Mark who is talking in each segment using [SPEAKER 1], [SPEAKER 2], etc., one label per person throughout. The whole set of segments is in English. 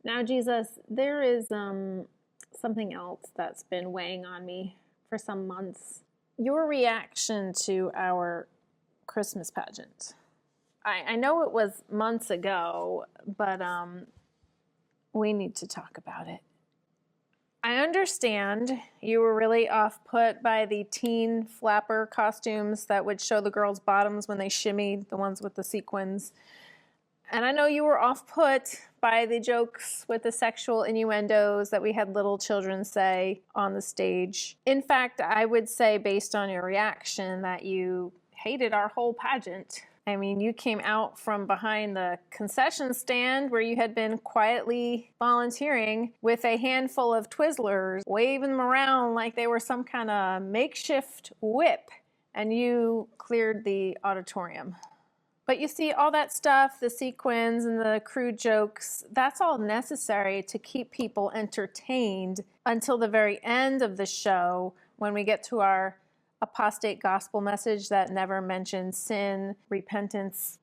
[SPEAKER 1] Now, Jesus, there is something else that's been weighing on me for some months. Your reaction to our Christmas pageant. I know it was months ago, but we need to talk about it. I understand you were really off-put by the teen flapper costumes that would show the girls' bottoms when they shimmied, the ones with the sequins. And I know you were off-put by the jokes with the sexual innuendos that we had little children say on the stage. In fact, I would say, based on your reaction, that you hated our whole pageant. I mean, you came out from behind the concession stand where you had been quietly volunteering with a handful of Twizzlers, waving them around like they were some kind of makeshift whip, and you cleared the auditorium. But you see, all that stuff, the sequins and the crude jokes, that's all necessary to keep people entertained until the very end of the show when we get to our apostate gospel message that never mentions sin, repentance,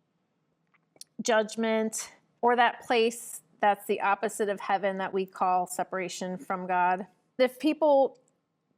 [SPEAKER 1] judgment, or that place that's the opposite of heaven that we call separation from God. If people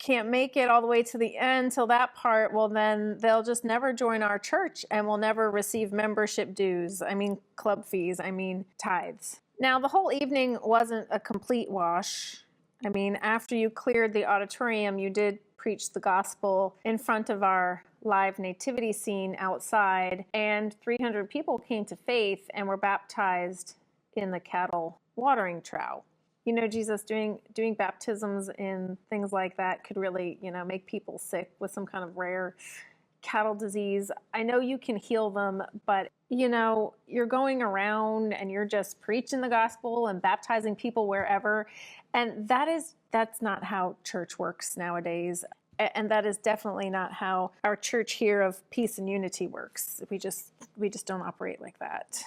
[SPEAKER 1] can't make it all the way to the end till that part, well, then they'll just never join our church and will never receive membership dues. I mean, club fees, I mean, tithes. Now, the whole evening wasn't a complete wash. I mean, after you cleared the auditorium, you did preach the gospel in front of our live nativity scene outside, and 300 people came to faith and were baptized in the cattle watering trough. You know, Jesus, doing baptisms in things like that could really, make people sick with some kind of rare cattle disease. I know you can heal them, but, you're going around and you're just preaching the gospel and baptizing people wherever. And that's not how church works nowadays. And that is definitely not how our church here of peace and unity works. We just don't operate like that.